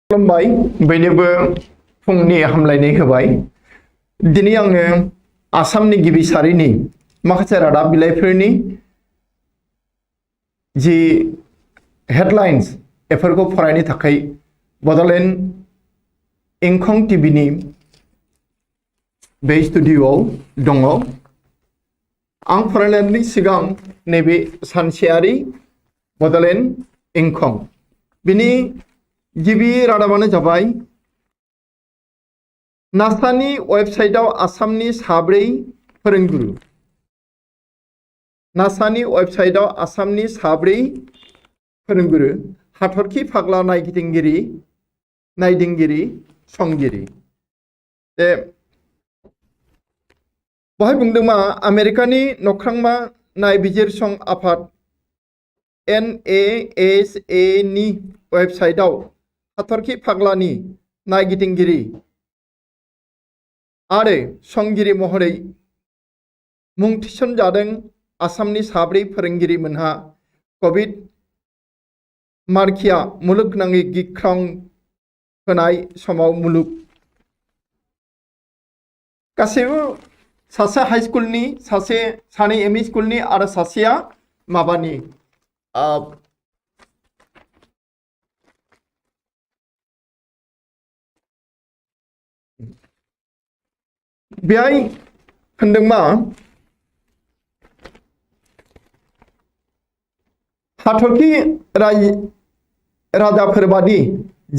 खुलुमबाय बयनोबो फुंनि हामलायनाय होबाय। दिनै आङो आसामनि गिबि सारिनि माखासे रादाब बिलाइफोरनि जि हेडलाइन्स बेफोरखौ फरायनो थाखाय बड'लेण्ड इंखं टिभिनि बे स्टुडिअ'आव दङ। आं फरायनायनि सिगां नैबे सानसेयारि बड'लेण्ड इंखं बिनि गिबि रादाबानो जाबाय नासानि वेबसाइटआव आसामनि साब्रै फोरोंगुरु। नासानि वेबसाइटआव आसामनि साब्रै फोरोंगुरु हाथरखि फाग्ला नायदिंगिरि संगिरि। बहाय बुंदों मा आमेरिकानि नख्रांमा नायबिजिरसं आफाद NASA नि वेबसाइटआव हाथरखि फाग्लानि नायगिदिंगिरि आरो संगिरि महरै मुं थिसनजादों आसामनि साब्रै फोरोंगिरिमोनहा कभिड मारखिया मुलुगनाङै गिख्रंहोनाय समाव मुलुग गासैबो सासे हाई स्कुलनि सानै एमइ स्कुलनि आरो सासेया माबानि बेहाय होनदों मा हाथरखि राजाफोरबादि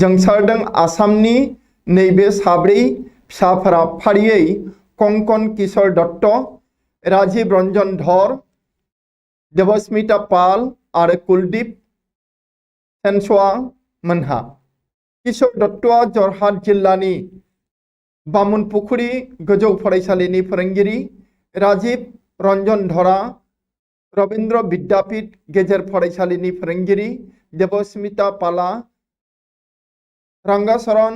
जोंसारदों आसामनि नैबे साब्रै फिसाफोरा फारियै कंकन किशोर दत्त, राजीव रंजन धर, देबस्मिता पाल आरो कुलदीप सेनसवा मोनहा। किशोर दत्तआ जरहाट जिल्लानि बामुनपुखुरी गोजौ फरायसालिनि फोरोंगिरि, राजीव रंजन धरा रबीन्द्र विद्यापीठ गेजेर फरायसालिनि फोरोंगिरि, देबस्मिता पाला रंगाचरण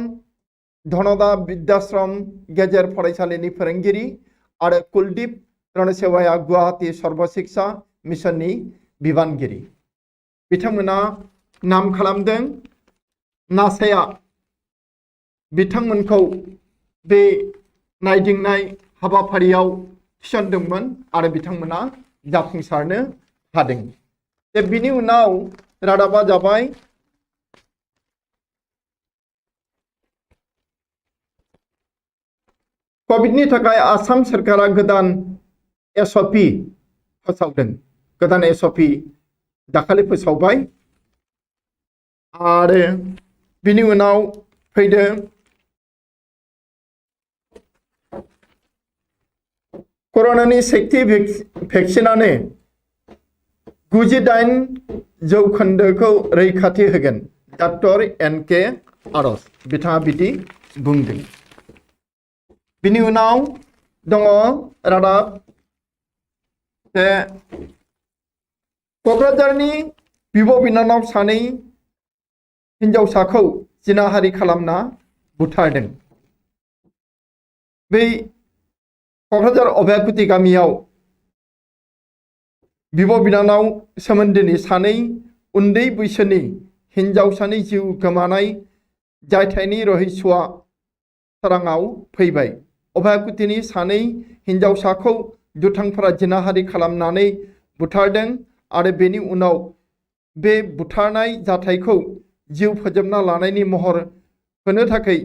धनदा विद्याश्रम गेजेर फरायसालिनि फोरोंगिरि आरो कुलदीप रणसेवाया गुवाहाटी सर्वशिक्षा मिशननि बिबानगिरि। बिथांमोना नाम खालामदों। नासाया बिथांमोनखौ बे नायदिंनाय हाबाफारियाव थिसनदोंमोन आरो बिथांमोना जाफुंसारनो हादों। बिनि उनाव रादाबा जाबाय कभिडनि थाखाय आसाम सरकारा गोदान SOP फोसावदों। गोदान SOP दाखालि फोसावबाय आरो बिनि उनाव फैदों कर'नानि सेथि भेक्सिनानो 98% रैखाथि होगोन। डक्टर NK आरज बिथाङा बिदि बुंदों। बिनि उनाव दङ रादाब जे क'क्राझारनि बिब' बिनानाव सानै हिनजावसाखौ जिनाहारि खालामना बुथारदों। बै क'क्राझार अभयाकुति गामियाव बिब' बिनानाव सोमोन्दोनि सानै उन्दै बैसोनि हिनजावसानि जिउ गोमानाय जाथायनि रहस्यआ सोराङाव फैबाय। अभयाकुतिनि सानै हिनजावसाखौ दुथांफोरा जिनाहारि खालामनानै बुथारदों आरो बेनि उनाव बे बुथारनाय जाथायखौ जिउ फोजोबना लानायनि महर होनो थाखाय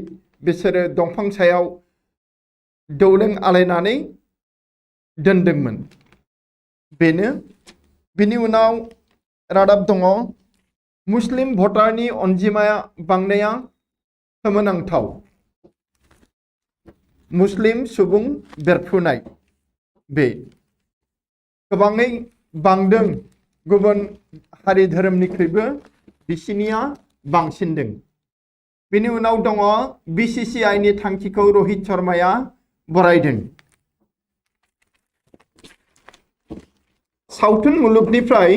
बिसोरो दंफां सायाव दौलें आलायनानै दोनदोंमोन। बेनो बिनि उनाव रादाब दङ मुस्लिम भटारनि अनजिमाया बांनाया सोमोनांथाव। मुस्लिम सुबुं बेरफ्रुनाय बे गोबाङै बांदों। गुबुन हारि धोरोमनिख्रुइबो बिसिनिया बांसिनदों। बेनि उनाव दङ BCCI नि थांखिखौ रहित शर्माया बरायदों। सावथुन मुलुगनिफ्राय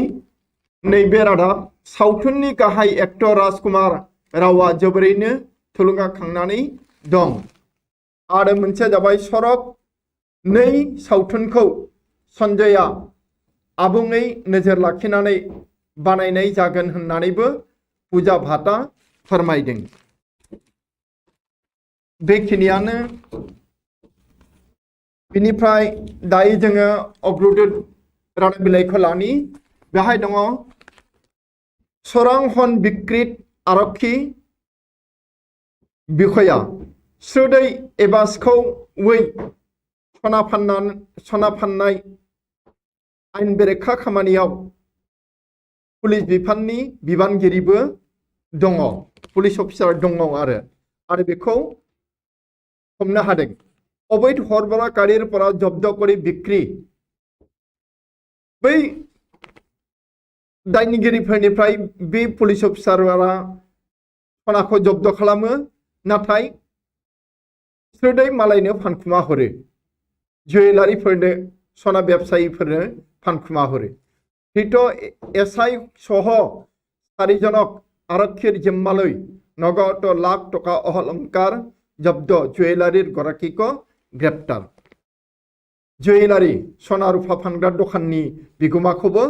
नैबे रादाब सावथुननि गाहाय एक्टर राजकुमार रावआ जोबोरैनो थुलुंगाखांनानै दं आरो मोनसे जाबाय सरक 2 सावथुनखौ सन्जयआ आबुङै नोजोर लाखिनानै बानायनाय जागोन होननानैबो पूजा भाटआ फोरमायदों। बेखिनियानो बिनिफ्राय दायो जोङो अपडेटेड रादाब बिलाइखौ लानि बेहाय दङ सोरां हन बिक्रित आरक्षी बिखया स्रोदै एबा सिखावै सना फाननाय आइन बेरेखा खामानियाव पुलिस बिफाननि बिबानगिरिबो दङ पुलिस अफिसार दङ आरो बेखौ हमनो हादों अवैध हरबरा गारिफोरा जब्द करे बिक्री बै दायनिगिरिफोरनिफ्राय बे पुलिस अफिसारा सनाखौ जब्द खालामो नाथाय स्रोदै मालायनो फानखुमा हरो जुवेलारिफोरनो सना व्यवसायीफोरनो फानखुमा हरो हित एसआई सह 4 जनक आरक्षीर जिम्मालै नगद लाख टका अलंकार जब्द जुवेलारिर गराकीको ग्रेप्तार जुवेलारि सना रुफा फानग्रा दखाननि बिगोमाखौबो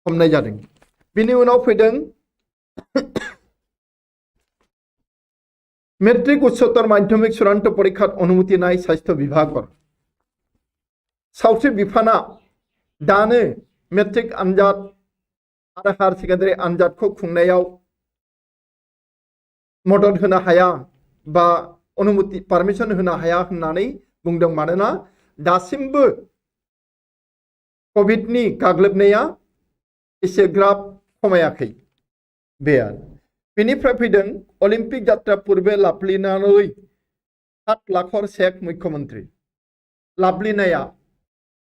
हमनाय जादों बिनि उनाव फैदों मेट्रिक उच्चतर माध्यमिक चूड़ान्त परीक्षा अनुमति नाय स्वास्थ्य विभागर सावस्रि बिफाना दानो मेट्रिक आनजाद आरो हायर सेकेन्डारि आनजादखौ खुंनायाव मदद होनो हाया बा अनुमति पारमिशन होनो हाया होननानै बुंदों मानोना दासिमबो कोविडनि गाग्लोबनाया एसेग्राब खमायाखै बे बेनिफ्राय फैदों अलिम्पिक यात्रा पूर्वे लाबलिनानै 7 लाखर चेक मुख्यमंत्री लाबलिनाया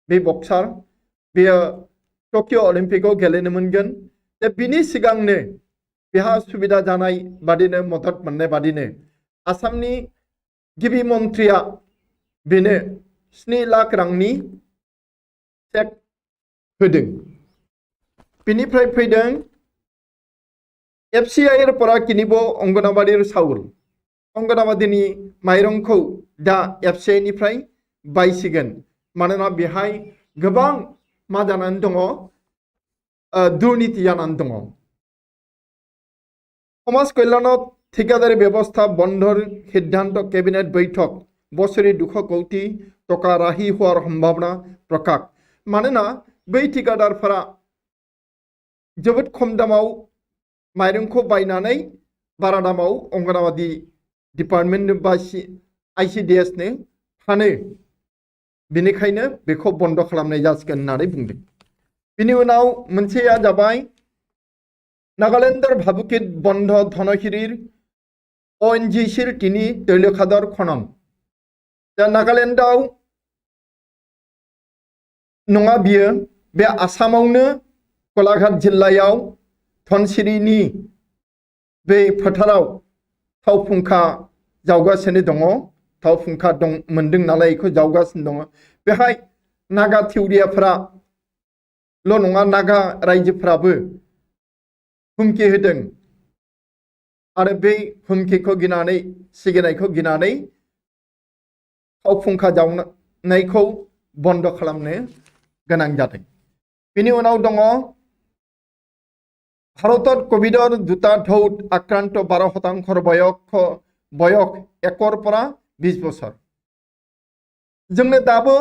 बे बक्सार बेयो टकिअ अलिम्पिकआव गेलेनो मोनगोन बिनि सिगांनो बेहा सुबिदा जानाय बादिनो मदद मोननाय बादिनो आसामनि गिबि मन्थ्रिया बेनो 7 लाख रांनि चेक होदों बिनिफ्राय फैदों एफसीआई परा किनिबो अंगनाबादीर साउल अंगनाबादीनि माइरंखौ दा एफसीआई निफ्राय बायसिगोन मानोना बेहाय गोबां मा जानानै दङ दुर्नीति जानानै दङ समाज कल्याण ठिकादारी व्यवस्था बंधर सिद्धांत कैबिनेट बैठक बछरी 200 कोटी टका राही होवार सम्भावना प्रकाश मानोना बै ठिकादारफोरा जोबोद खम दामाव माइरंखौ बायनानै बारा दामाव अंगनाबादी डिपार्टमेंट बा आईसीडीएस ने फानो बेनिखायनो बेखौ बन्द खालामनाय जासिगोन होननानै बुंदों बिनि उनाव मोनसेया जाबाय नागालेण्डर भाबुकित बन्ध धनशिरीर ओएनजीसीर तिनि तैलखादर खनन दा नागालेण्डआव नङा बियो बे आसामावनो गलाघाट जिल्लायाव धनसिरिनि बे फोथाराव थाव फुंखा जावगासिनो दङ थाव फुंखा दं मोनदों नालाय बेखौ जावगासिनो दङ बेहाय नागा थिउरियाफोराल' नङा नागा रायजोफोराबो हुमखि होदों आरो बे हुमखिखौ गिनानै सिगिनायखौ गिनानै थाव फुंखा जावनायखौ बन्द खालामनो गोनां जादों बिनि उनाव दङ भारतर कोविडर 2टा ढौत आक्रांत 12% बयस 1 পৰা 20 বছर जोंनो दाबो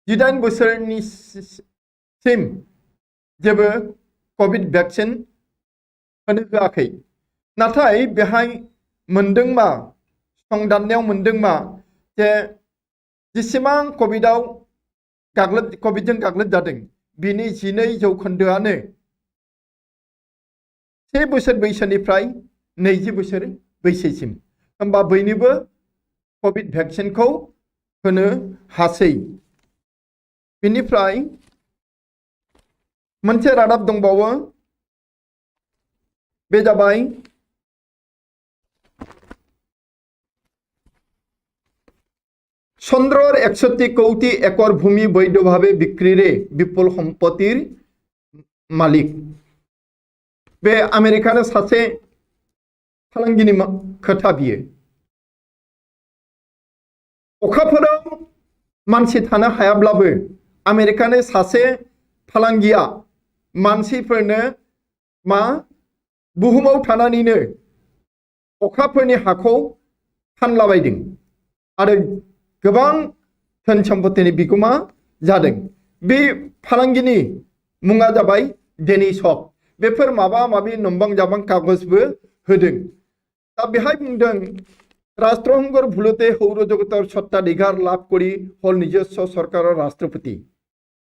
18 बोसोरनि सिम जेबो कोविड वैक्सीन होनो होआखै नाथाय बेहाय मोनदोंमा संदाननायाव मोनदोंमा जे जेसेबां कोविडजों गाग्लोब जादों बिनि 12% 1 बोसोर बैसोनिफ्राय 20 बोसोर बैसोसिम होमबा बयनिबो कोविड वैक्सीनखौ होनो हासै बिनिफ्राय मोनसे रादाब दंबावो बे जाबाय चंद्रर 61 कोटी एकड़ भूमि वैधभावे बिक्रीरे विपुल सम्पत्तिर मालिक बे आमेरिकानो सासे फालांगिनि खोथा बियो अखाफोराव मानसि थानो हायाब्लाबो आमेरिकानो सासे फालांगिया मानसिफोरनो मा बुहुमाव थानानैनो अखाफोरनि हाखौ फानलाबायदों आरो गोबां धोन सम्पतिनि बिगोमा जादों। बे फालांगिनि मुङा जाबाय डेनिश हक। बेफोर माबा माबि नंबां जाबां कागजबो होदों। दा बेहाय बुंदों राष्ट्रसंघर भुलते सौरजगतर सत्ताधिकार लाभ करी हल निजस्व सरकार राष्ट्रपति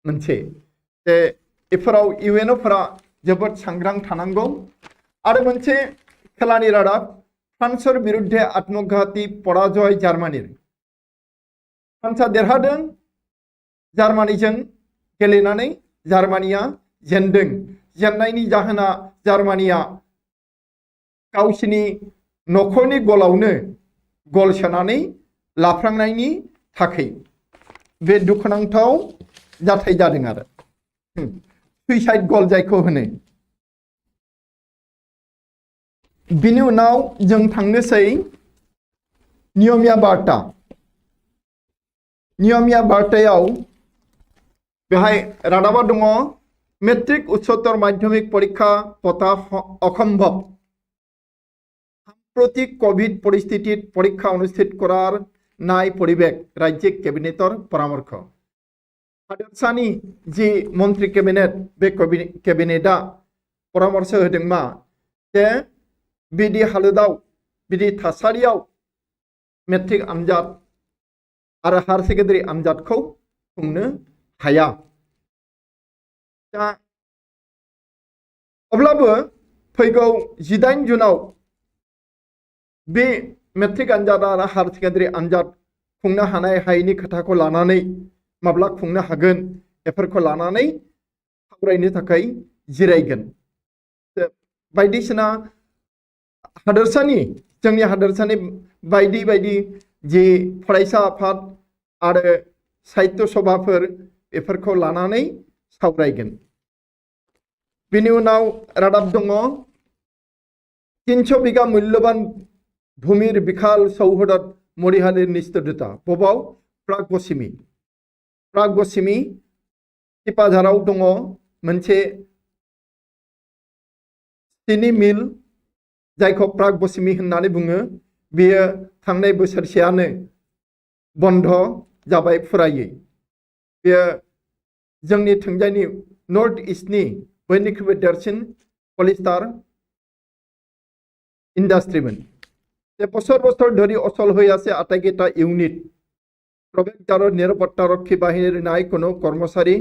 मोनसे जे बेफोराव इउएनअफोरा जोबोद सांग्रां थानांगौ। आरो मोनसे खेलानि रादाब फ्रान्सर बिरुद्धे आत्मघाती पराजय जार्मानि। फ्रान्सआ देरहादों जार्मानिजों गेलेनानै जार्मानिया जेनदों। जेननायनि जाहोना जार्मानिया गावसिनि नखरनि गलावनो गल सोनानै लाफ्लांनायनि थाखाय बे दुखुनांथाव जाथाय जादों आरो सुइसाइड गल जायखौ होनो। बिनि उनाव जों थांनोसै नियमिया बार्ता। नियमिया बार्तायाव बेहाय रादाबा दङ मेट्रिक उच्चतर माध्यमिक परीक्षा पता असम्भव। সাম্প্রতিক কোভিড পরিস্থিতিত পরীক্ষা অনুষ্ঠিত করার নাই পরিবেশ রাজ্যিক কেবিনেটর পরামর্শ। हादोरसानि जि मन्त्रि केबिनेट बे केबिनेटआ परामर्श होदों मा जे बिदि हालोदाव बिदि थासारियाव मेट्रिक आनजाद आरो हायार सेकेन्डारि आनजादखौ खुंनो हाया। दा अब्लाबो फैगौ 18 जुनाव बे मेट्रिक आनजाद आरो हायार सेकेन्डारि आनजाद खुंनो हानाय हायैनि खोथाखौ लानानै माब्ला खुंनो हागोन बेफोरखौ लानानै सावरायनो थाखाय जिरायगोन। बायदिसिना हादोरसानि जोंनि हादोरसानि बायदि बायदि जि फरायसा आफाद आरो साहित्य सभाफोर बेफोरखौ लानानै सावरायगोन। बिनि उनाव रादाब दङ 300 बिघा मूल्यबान भूमिर बिखाल सौहदत मरिहालिर निष्ठुरता बबाव प्रागपश्चिमी। प्रागपश्चिमी सिपाझाराव दङ मोनसे सिनि मिल जायखौ प्रागपश्चिमी होननानै बुङो। बेयो थांनाय बोसोरसेयानो बन्द जाबाय फुरायै। बेयो जोंनि थिंजायनि नर्थ इस्टनि बयनिख्रुइबो देरसिन पलिस्टार इन्डास्ट्रिमोन। बছর বছর ধৰি অচল হৈ আছে আটাইকেইটা ইউনিট। প্ৰৱেশদ্বাৰৰ নিৰাপত্তাৰক্ষী বাহিনীৰ নাই কোনো কৰ্মচাৰী।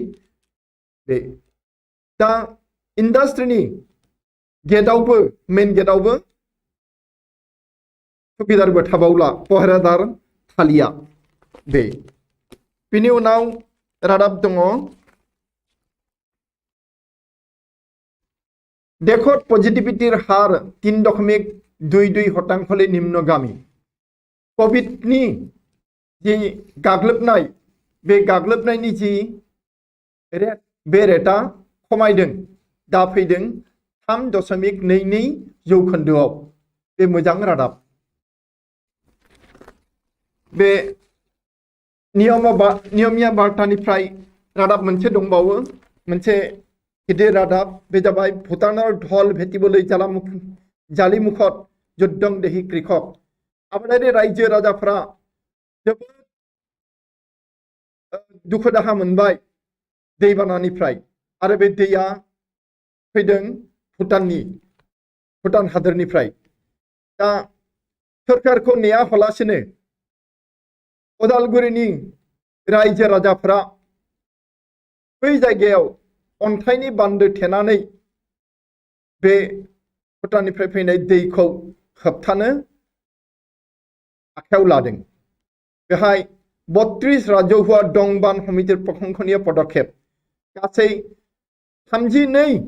दा ইণ্ডাষ্ট্ৰিनि गेटआवबो मेन गेटआवबो सुबिदारबो थाबावला पहरादार थालिया। बिनि उनाव रादाब दङ देशत पजिटिभिटिर हार 3.22% निम्नगामी। कोविडनि जि गाग्लोबनाय बे गाग्लोबनायनि जि रेट बे रेटआ खमायदों। दा फैदों 3.22%। बे मोजां रादाब। बे नियमिया बार्तानिफ्राय रादाब मोनसे दंबावो मोनसे गिदिर रादाब। बे जाबाय भुटानार ढल भेटिबोलै जालिमुखत जुद्धं देहि कृषक। आबादारि रायजो राजाफ्रा जोबोद दुखु दाहा मोनबाय दैबानानिफ्राय आरो बे दैया फैदों भुटान हादोरनिफ्राय। दा सरकारखौ नेया हलासिनो उदालगुरिनि रायजो राजाफ्रा बै जायगायाव अन्थाइनि बान्दो थेनानै बे भुटाननिफ्राय फैनाय दैखौ होबथानो आखायाव लादों। बेहाय 32 राजहुआ दं बान समितिर प्रशंसनीय पदक्षेप। गासै 32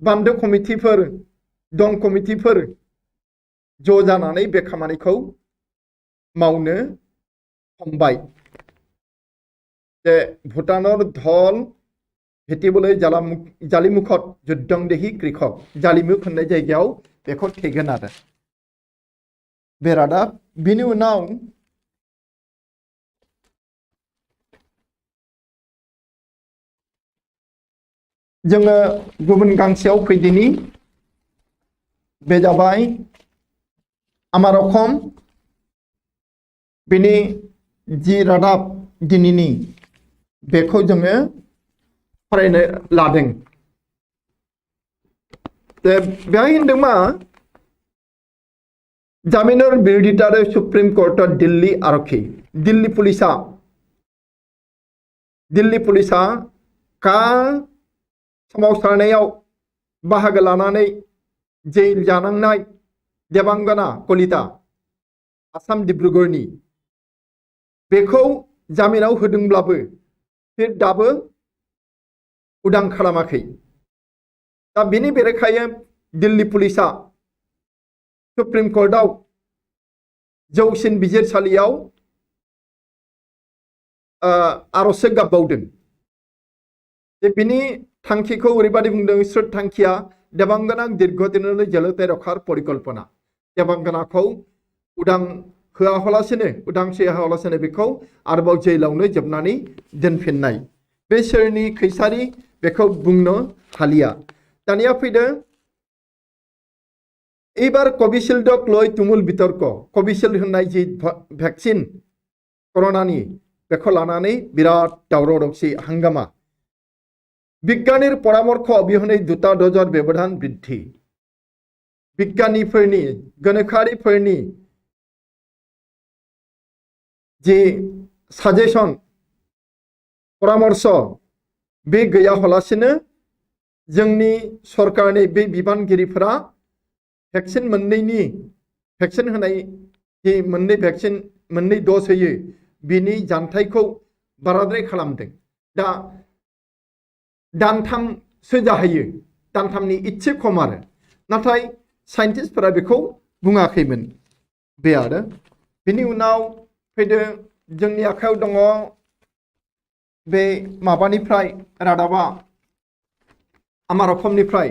बान्दो कमिटिफोर दं कमिटिफोर ज' जानानै बे खामानिखौ मावनो हमबाय। जे भुटानार ढल भेटिबोलै जालिमुखत जुद्धं देहि कृषक। जालिमुख होननाय जायगायाव बेखौ थेगोन आरो बे रादाब। बिनि उनाव जोङो गुबुन गांसेयाव फैदिनि। बे जाबाय आमार अखम बिनि जि रादाब दिनैनि बेखौ जोङो फरायनो लादों। बेहाय होनदों मा जामिनर बिरोधिता सुप्रीम कोर्ट दिल्ली आरक्षी दिल्ली पुलिसा का सोमावसारनायाव बाहागो लानानै जेल जानांनाय देबांगना कलिता आसाम डिब्रुगढ़नि बेखौ जामिनाव होदोंब्लाबो बे दाबो उदां खालामाखै। दा बेनि बेरेखायै दिल्ली पुलिसा सुप्रीम कोर्टआव जौसिन बिजिरसालियाव आर'ज गाबबावदों। बिनि थांखिखौ ओरैबादि बुंदों स्रोद थांखिया देबांगना दीर्घदिनলৈ जेलতে रखार परिकल्पना। देबांगनाखौ उदां होआलासिनो उदांस्रि होआलासिनो बेखौ आरोबाव जेलावनो जोबनानै दोनफिननाय। बे सोरनि खैसारि बेखौ बुंनो हालिया। दानिया फैदों एबार कभिशिल्डक लय तुमुल बितर्क कभिशिल्ड होननाय जि भेक्सिन कर'नानि बेखौ लानानै बिराद दावराव दावसि हांगामा। बिज्ञानीर परामर्श अबिहने दुटा डजर व्यवधान बृद्धि। बिज्ञानीफोरनि गोनोखोआरिफोरनि जि साजेसन परामर्श बे गैयालासिनो जोंनि सरकारनि बे बिबानगिरिफोरा भेक्सिन मोननैनि भेक्सिन होनाय जि मोननै दज होयो बिनि जानथायखौ बाराद्राय खालामदों। दा दानथामसो जाहैयो, दानथामनि इसे खम आरो नाथाय साइन्टिस्टफोरा बेखौ बुङाखैमोन। बे आरो बिनि उनाव फैदो जोंनि आखायाव दङ बे माबानिफ्राय रादाबा आमार असमनिफ्राय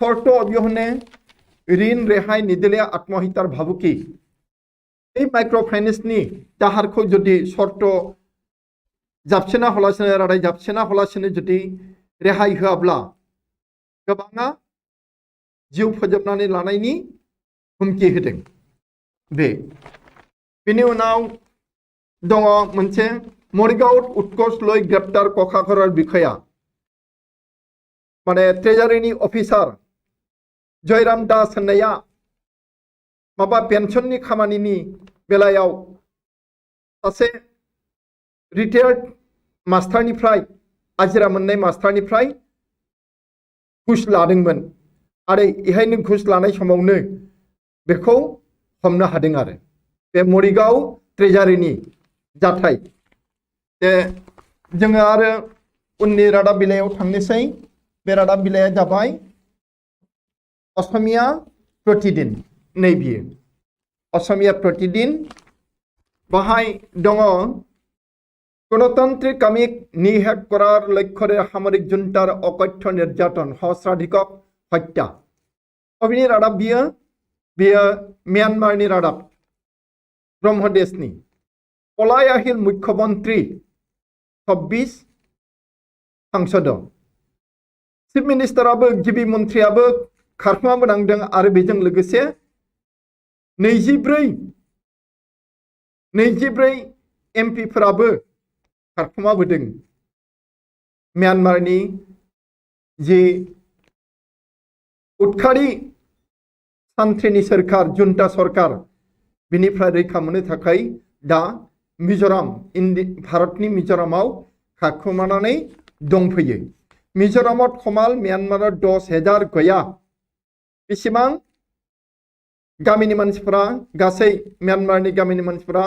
शर्त अबिहने ऋण रेहाय निदिले आत्महत्यार भाबुकी। এই माइक्र' फाइनेन्सनि दाहारखौ जुदि शर्त जाबसिना हलासिनो रादाय जाबसिना हलासिनो जुदि रेहाय होआब्ला गोबाङा जिउ फोजोबनानै लानायनि हुमखि होदों। बेनि उनाव दङ मोनसे मरिगाव उत्कर्ष लय ग्रेप्तार ककाघरार बिखया माने ट्रेजारिनि अफिसार जयराम दास होननाया माबा पेन्सननि खामानिनि बेलायाव सासे रिटायार्ड मास्टारनिफ्राय आजिरा मोननाय मास्टारनिफ्राय घुस लादोंमोन आरो इहायनो घुस लानाय समावनो बेखौ हमनो हादों आरो बे मरिगाव ट्रेजारिनि जाथाय। जोङो आरो उननि रादाब बिलाइयाव थांनोसै। बे रादाब बिलाइया जाबाय असमिया प्रतिदिन। नै बियो असमिया प्रतिदिन। बाहाय दङ गणतान्त्रिक कामिक निहेक करार लक्ष्यरे सामरिक जुन्टार अकथ्य निर्यातन सहस्राधिকক हत्या। अबिनि रादाब बियो म्यानमारनि रादाब ब्रह्मदेशनि पलाय আহিल मुख्यमंत्री 26 सांसद चीफ मिनिस्टाराबो गिबि मन्थ्रियाबो खारखोमाबोनांदों आरो बेजों लोगोसे 24 एमपिफोराबो खारखोमाबोदों। म्यानमारनि जि उदखारि सान्थ्रिनि सरकार जुन्टा सरकार बिनिफ्राय रैखा मोननो थाखाय दा मिजोराम भारतनि मिजोरामाव खारखोमानानै दंफैयो। मिजोरामाव खमाल म्यानमाराव 10,000 गया। बेसेबां गामिनि मानसिफोरा गासै म्यानमारनि गामिनि मानसिफोरा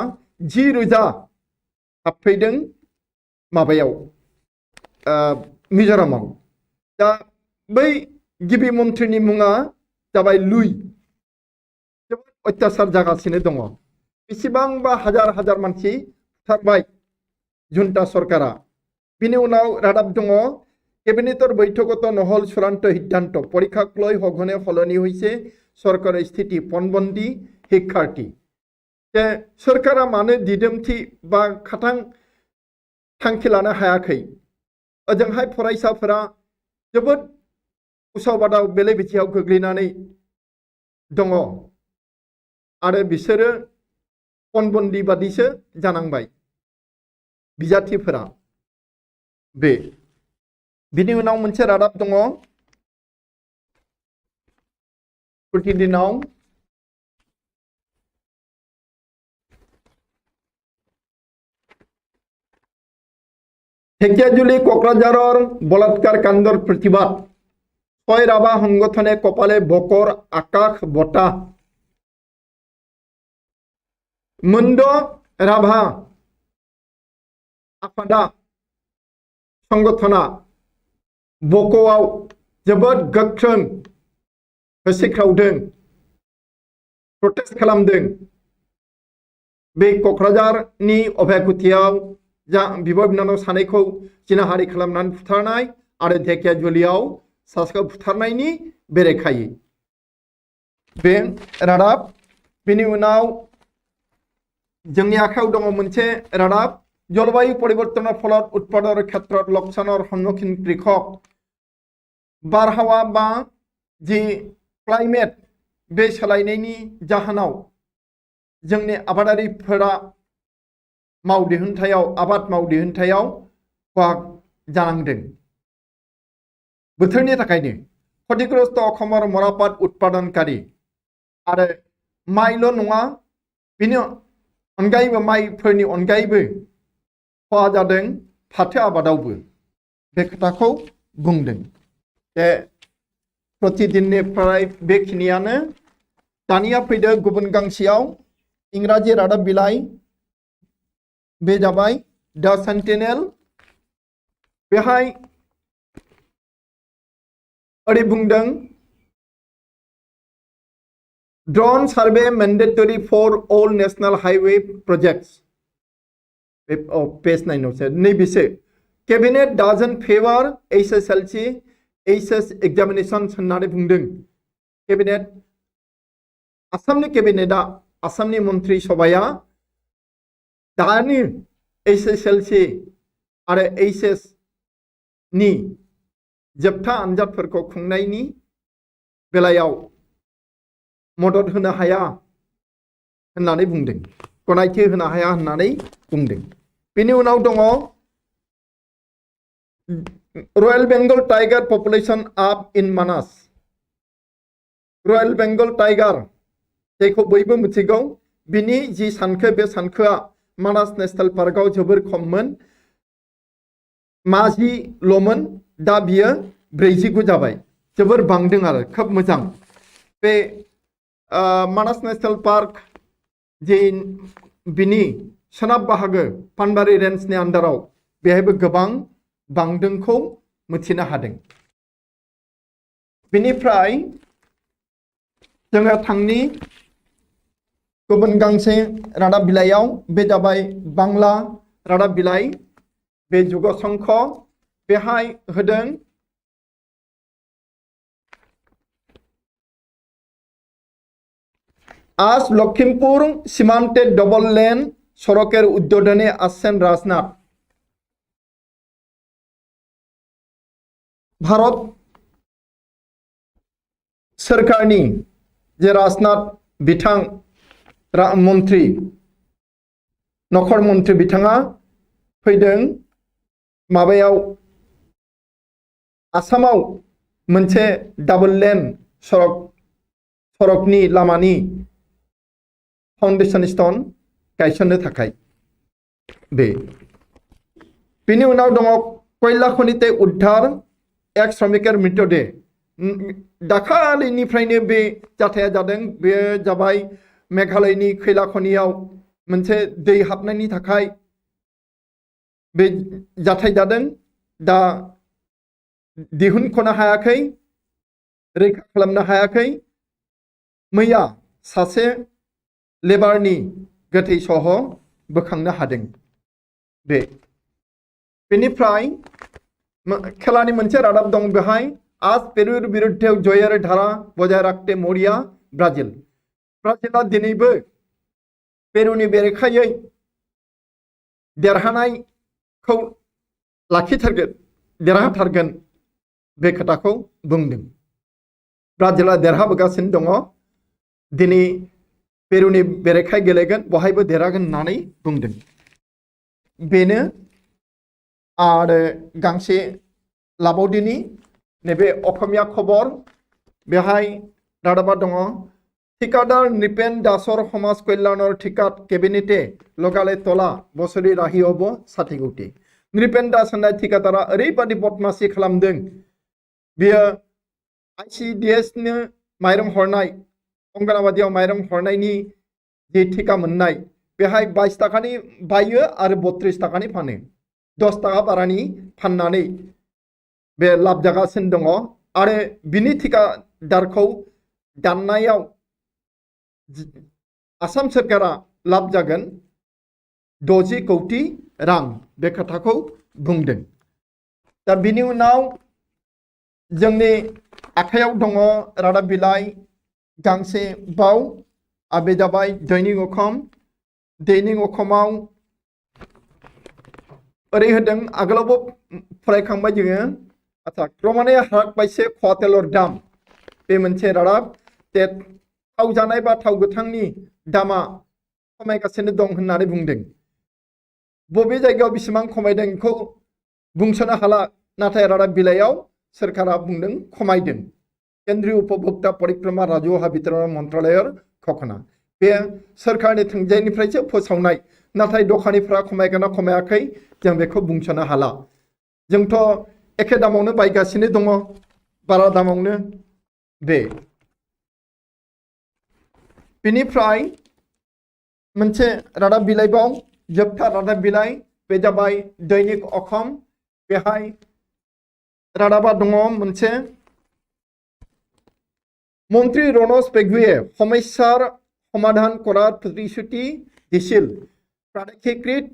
10,000 हाबफैदों माबायाव मिजोरामाव। दा बै गिबि मन्थ्रिनि मुङा जाबाय लुई। जोबोद अत्याचार जागासिनो दङ। बेसेबांबा हाजार मानसि बुथारबाय जुन्टा सरकारा। बिनि उनाव रादाब दङ केबिनेटर बैठकत নহল চূড়ান্ত সিদ্ধান্ত পৰীক্ষাক লৈ সঘনে সলনি হৈছে सरकार स्थिति पनबन्दी शिक्षार्थी। सरकारा मानो दिदोमथि बा खाथां थांखि लानो हायाखै। ओजोंहाय फरायसाफोरा जोबोद उसाव बादाव बेले बेजेयाव गोग्लैनानै दङ आरो बिसोरो पनबन्दी बादिसो जानांबाय बिजाथिफोरा। बिनि उनाव मोनसे रादाब दङ प्रतिदिनाव ঢেকিয়াজুলি क'क्राझारर बलात्कार कांडर प्रतिबाद ছয় রাভা সংগঠনে কপালে বকর আকাশ বতা मोनद' राभा आफादा संगठना बक'आव जोबोद गोख्रों होसिख्रावदों प्रटेस्ट खालामदों। बे क'क्राझारनि अभयाकुथियाव जा बिब' बिनानाव सानैखौ जिनाहारि खालामनानै बुथारनाय आरो ढेकियाजुलियाव सासेखौ बुथारनायनि बेरेखायै बे रादाब। बेनि उनाव जोंनि आखायाव दङ मोनसे रादाब जलवायु परिवर्तনৰ फলত उत्पादনৰ ক্ষেত্ৰত লোকচানৰ সন্মুখীন কৃষক बारहावा बा जि क्लाइमेट बे सोलायनायनि जाहोनाव जोंनि आबादारिफोरा आबाद मावदिहुनथायाव खहा जानांदों। बोथोरनि थाखायनो क्षतिग्रस्त अखमर मरापाट उत्पादनकारी आरो माइल' नङा बिनि अनगायैबो माइफोरनि अनगायैबो खहा जादों फाथो आबादावबो बे खोथाखौ बुंदों। प्रतिदिननिफ्राय बेखिनियानो। दानिया फैदो गुबुन गांसेयाव इंराजि रादाब बिलाइ बे जाबाय द सेन्टिनेल। बेहाय ओरै बुंदों drone survey mandatory for all national highway projects page 9 से नैबेसो कैबिनेट डाजन्ट फेवर एसएसएलसी एचएस एग्जामिनेशन होननानै बुंदों। कैबिनेट आसामनि कैबिनेटआ आसामनि मन्त्रि सभाया दानि एसएसएलसी आरो एचएस नि जोबथा आनजादफोरखौ खुंनायनि बेलायाव मदद होनो हाया होननानै बुंदों, गनायथि होनो हाया होननानै बुंदों। बेनि उनाव दङ रयेल बेंगल टाइगर पपुलेशन आप इन मानास। रयेल बेंगल टाइगर जायखौ बयबो मिथिगौ बिनि जि सानखो बे सानखोआ मानास नेशनेल पार्कआव जोबोर खममोन 50ल'मोन दा बियो 49 जाबाय जोबोर बांदों आरो खोब मोजां। बे मानास नेशनेल पार्क जे बिनि सोनाब बाहागो पानबारि रेन्जनि आन्दाराव बेहायबो गोबां बांदोंखौ मिथिनो हादों। बेनिफ्राय जोङो थांनि गुबुन गांसे रादाब बिलाइयाव बे जाबाय बांला रादाब बिलाइ बे जुग संख बेहाय होदों आज लखीमपुर सीमान्ते डबल लेन सड़केर उद्বোधने आसेन राजनाथ। भारत सरकारनि जे राजनाथ बिथां मंत्री नखर मंत्री बिथाङा फैदों माबायाव आसामाव मोनसे डाबल लेन सड़कनि लामानि फाउंडेशन स्टोन गायसननो थाखाय बेनि उनाव दङ कोयला खनिते उद्धार एक श्रमिकेर मृतदेह। दाखालिनिफ्रायनो बे जाथाया जादों। बे जाबाय मेघालयनि खैला खनियाव मोनसे दै हाबनायनि थाखाय बे जाथाय जादों। दा दिहुनख'नो हायाखै, रैखा खालामनो हायाखै। मैया सासे लेबारनि गोथै सह बोखांनो हादों। बेनिफ्राय खेलानि मोनसे रादाब दं बेहाय आज पेरुर बिरुद्धे जयर धारा बजाय रखते मरिया ब्राजिल। ब्राजिला दिनैबो पेरुनि बेरेखायै देरहानायखौ लाखिथारगोन, देरहाथारगोन बे खोथाखौ बुंदों। ब्राजिला देरहाबोगासिनो दङ। दिनै पेरुनि बेरेखाय गेलेगोन बहायबो देरहागोन होननानै बुंदों। बेनो आरो गांसे लाबावदिनि नैबे असमिया खबर बेहाय रादाबा दङ ठिकादार नृपेन दासर समाज कल्याणर ठिकात केबिनेटे लगाले तला बसरी राहि अब 60 कोटी। नृपेन दास होननाय ठिकादारा ओरैबादि बदमासि खालामदों बियो ICDS नो माइरं हरनाय अंगनाबादियाव माइरं हरनायनि जे ठिका मोननाय बेहाय 22 टाकानि बायो आरो 32 टाकानि फानो 10 टाका बारानि फाननानै बे लाब जागासिनो दङ आरो बिनि ठिकादारखौ दाननायाव आसाम सोरखारा लाब जागोन 60 कोटी रां बे खोथाखौ बुंदों। दा बिनि उनाव जोंनि आखायाव दङ रादाब बिलाइ गांसे बाव आबे जाबाय दैनिक अखम। दैनिक अखमाव ओरै होदों आगोलावबो फरायखांबाय जोङो आच्छा क्रमाने हाराखबायसे खवातेलर दाम बे मोनसे रादाब जे थाव जानाय बा थाव गोथांनि दामा खमायगासिनो दं होननानै बुंदों। बबे जायगायाव बेसेबां खमायदों बेखौ बुंस'नो हाला नाथाय रादाब बिलाइयाव सोरखारा बुंदों खमायदों। केन्द्रीय उपभोक्ता परिक्रमा राजहुआ वितरण मन्त्रालयर घोषणा बे सोरखारनि थोंजोंनिफ्रायसो फोसावनाय नाथाय दखानिफ्रा खमायगोना खमायाखै जों बेखौ बुंस'नो हाला। जोंथ' एखे दामावनो बायगासिनो दङ बारा दामावनो बे बिनिफ्राय मोनसे रादाब बिलाइबाव जोबथा रादाब बिलाइ बे जाबाय दैनिक अखम। बेहाय रादाबा दङ मोनसे মন্ত্রী রণজ পেগুয়ে সমস্যার সমাধান করার প্রতিশ্রুতি দিছিল। প্ৰাদেশিকৃত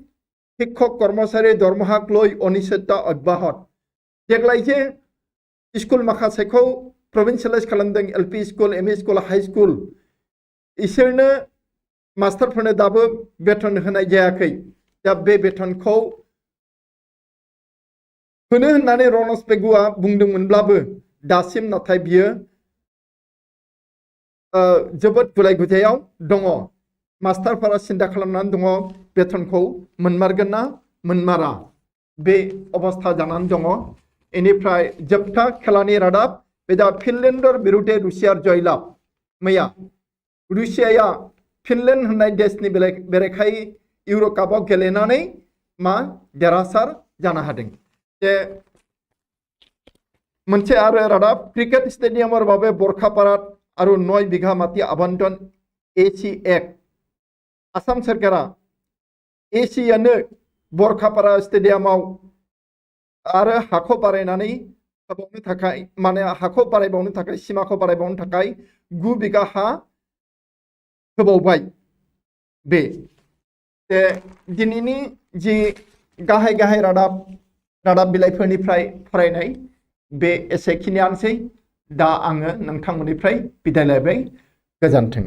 শিক্ষক কর্মচারীর দরমহাক লৈ অনিশ্চয়তা অব্যাহত। देग्लाय जे स्कुल माखासेखौ प्रभिन्सियेलाइज खालामदों LP school ME school high school इसोरनो मास्टारफोरनो दाबो बेथन होनाय जायाखै। दा बे बेथनखौ होनो होननानै रनज पेगुआ बुंदोंमोनब्लाबो दासिम नाथाय बियो जोबोद गुलाय गुजायाव दङ। मास्टारफोरा सिन्था खालामनानै दङ बेथनखौ मोनमारगोन ना मोनमारा बे अबस्था जानानै दङ। इनिफ्राय जोबथा खेलानि रादाब बे दा फिनलेण्डर बिरुद्धे रुसियार जयलाभ। मैया रुसियाया फिनलेण्ड होननाय देशनि बेरेखायै इउर' कापआव गेलेनानै मा देरहासार जानो हादों। जे मोनसे आरो रादाब क्रिकेट स्टेडियामर बाबे बरखापारात आरो 9 बिघा माटी आबंटन AC एक्ट आसाम सोरखारा एसियानो बरखापारा स्टेडियामाव आरो हाखौ बारायनानै होबावनो थाखाय माने हाखौ बारायबावनो थाखाय सीमाखौ बारायबावनो थाखाय 9 बिघा हा होबावबाय। बे दिनैनि जि गाहाय गाहाय रादाब बिलाइफोरनिफ्राय फरायनाय बे एसेखिनियानोसै। दा आङो नोंथांमोननिफ्राय बिदाय लाबाय। गोजोन्थों।